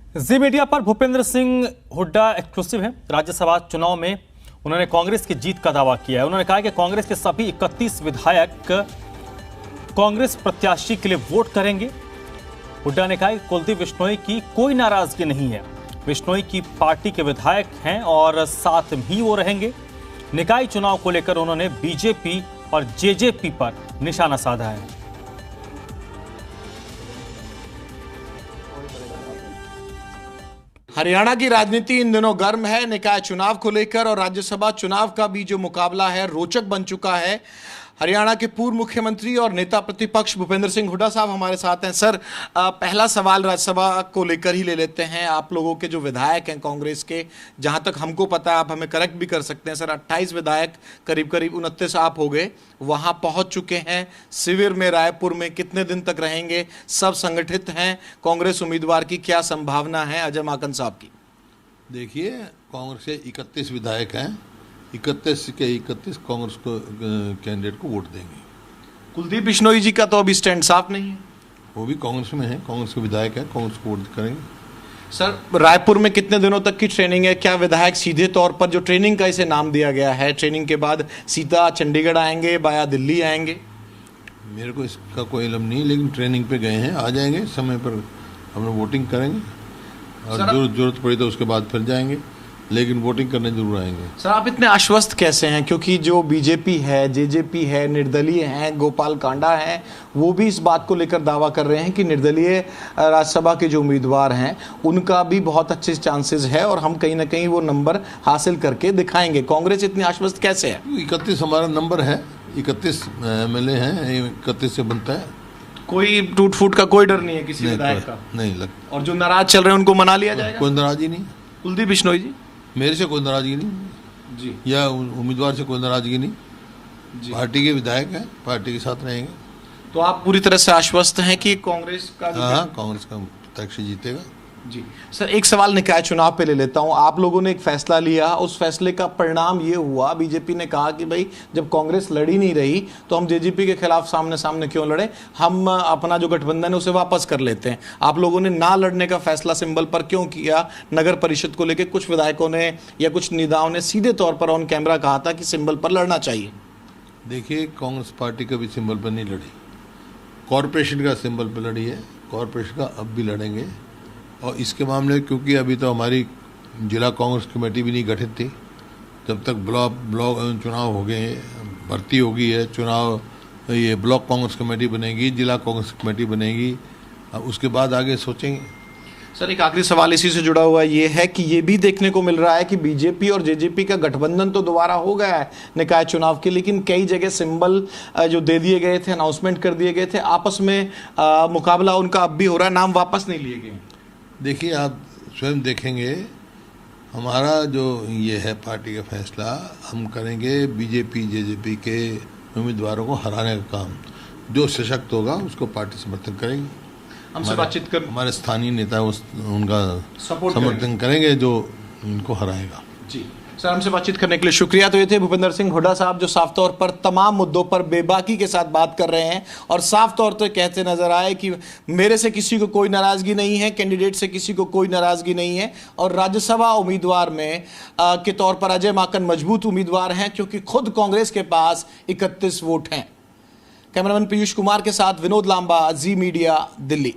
जी media पर Bhupendra Singh Hooda exclusive है। राज्यसभा चुनाव में उन्होंने कांग्रेस की जीत का दावा किया है। उन्होंने कहा कि कांग्रेस के सभी 31 विधायक कांग्रेस प्रत्याशी के लिए वोट करेंगे। हुड्डा ने कहा कि कुलदीप बिश्नोई की कोई नाराजगी नहीं है। बिश्नोई की पार्टी के विधायक हैं और साथ ही वो रहेंगे। निकाय चुनाव को लेकर उन्होंने बीजेपी और जेजेपी पर निशाना साधा है। हरियाणा की राजनीति इन दिनों गर्म है। निकाय चुनाव को लेकर और राज्यसभा चुनाव का भी जो मुकाबला है रोचक बन चुका है। हरियाणा के पूर्व मुख्यमंत्री और नेता प्रतिपक्ष भूपेंद्र सिंह हुड्डा साहब हमारे साथ हैं। सर, पहला सवाल राज्यसभा को लेकर ही ले लेते हैं। आप लोगों के जो विधायक हैं कांग्रेस के, जहां तक हमको पता है, आप हमें करेक्ट भी कर सकते हैं सर, 28 विधायक करीब 29 आप हो गए, वहां पहुंच चुके हैं। शिविर में रायपुर में कितने दिन तक रहेंगे? सब संगठित हैं। कांग्रेस उम्मीदवार की क्या संभावना है अजय माकन साहब की? देखिए, कांग्रेस के 31 विधायक हैं, 31 के 31 कांग्रेस को कैंडिडेट को वोट देंगे। कुलदीप बिश्नोई जी का तो अभी स्टैंड साफ नहीं है। वो भी कांग्रेस में है, कांग्रेस के विधायक हैं, कांग्रेस को वोट करेंगे। सर, रायपुर में कितने दिनों तक की ट्रेनिंग है? क्या विधायक सीधे तौर पर, जो ट्रेनिंग का इसे नाम दिया गया है, ट्रेनिंग के बाद सीधा चंडीगढ़ आएंगे, बाया दिल्ली आएंगे? मेरे को इसका कोई इल्म नहीं, लेकिन ट्रेनिंग पे गए हैं, आ जाएंगे समय पर। हम लोग वोटिंग करेंगे और जरूरत पड़ी तो उसके बाद फिर जाएंगे, लेकिन वोटिंग करने जरूर आएंगे। सर, आप इतने आश्वस्त कैसे हैं? क्योंकि जो बीजेपी है, जेजेपी है, निर्दलीय हैं, गोपाल कांडा हैं, वो भी इस बात को लेकर दावा कर रहे हैं कि निर्दलीय राज्यसभा के जो उम्मीदवार हैं उनका भी बहुत अच्छे चांसेस है और हम कहीं ना कहीं वो नंबर हासिल करके दिखाएंगे। कांग्रेस इतनी आश्वस्त कैसे है? 31 हमारा नंबर है, 31 MLA हैं, 31 से बनता है। कोई टूट फूट का कोई डर नहीं है किसी विधायक का? नहीं लगता। और जो नाराज चल रहे हैं उनको मना लिया जाएगा? कोई नाराजगी नहीं। कुलदीप बिश्नोई जी? मेरे से कोई नाराजगी नहीं जी, या उम्मीदवार से कोई नाराजगी नहीं जी। पार्टी के विधायक हैं, पार्टी के साथ रहेंगे। तो आप पूरी तरह से आश्वस्त हैं कि कांग्रेस का कांग्रेस का प्रत्याशी जीतेगा जी। सर, एक सवाल निकाय चुनाव पे ले लेता हूं। आप लोगों ने एक फैसला लिया, उस फैसले का परिणाम ये हुआ, बीजेपी ने कहा कि भाई जब कांग्रेस लड़ी नहीं रही तो हम जेजेपी के खिलाफ सामने सामने क्यों लड़े, हम अपना जो गठबंधन है उसे वापस कर लेते हैं। आप लोगों ने ना लड़ने का फैसला सिंबल पर क्यों किया? नगर परिषद को लेकर कुछ विधायकों ने या कुछ नेताओं ने सीधे तौर पर ऑन कैमरा कहा था कि सिंबल पर लड़ना चाहिए। देखिए, कांग्रेस पार्टी कभी सिंबल पर नहीं लड़ी, कॉरपोरेशन का सिंबल पर लड़ी है, कॉरपोरेशन का अब भी लड़ेंगे। और इसके मामले क्योंकि अभी तो हमारी जिला कांग्रेस कमेटी भी नहीं गठित थी, जब तक ब्लॉक चुनाव हो गए, भर्ती होगी है, चुनाव, ये ब्लॉक कांग्रेस कमेटी बनेगी, जिला कांग्रेस कमेटी बनेगी, उसके बाद आगे सोचेंगे। सर, एक आखिरी सवाल इसी से जुड़ा हुआ ये है कि ये भी देखने को मिल रहा है कि बीजेपी और जेजेपी का गठबंधन तो दोबारा हो गया है निकाय चुनाव के, लेकिन कई जगह सिंबल जो दे दिए गए थे, अनाउंसमेंट कर दिए गए थे, आपस में मुकाबला उनका अब भी हो रहा है, नाम वापस नहीं लिए गए। देखिए, आप स्वयं देखेंगे, हमारा जो ये है पार्टी का फैसला, हम करेंगे बीजेपी जेजेपी के उम्मीदवारों को हराने का काम। जो सशक्त होगा उसको पार्टी समर्थन करेगी। हमसे बातचीत कर हमारे स्थानीय नेता उनका समर्थन करेंगे जो इनको हराएगा। जी सर, हमसे बातचीत करने के लिए शुक्रिया। तो ये थे भूपेंद्र सिंह हुड्डा साहब, जो साफ तौर पर तमाम मुद्दों पर बेबाकी के साथ बात कर रहे हैं और साफ तौर पर कहते नजर आए कि मेरे से किसी को कोई नाराजगी नहीं है, कैंडिडेट से किसी को कोई नाराजगी नहीं है। और राज्यसभा उम्मीदवार में के तौर पर अजय माकन मजबूत उम्मीदवार हैं, क्योंकि खुद कांग्रेस के पास 31 वोट हैं। कैमरामैन पीयूष कुमार के साथ विनोद लांबा, जी मीडिया, दिल्ली।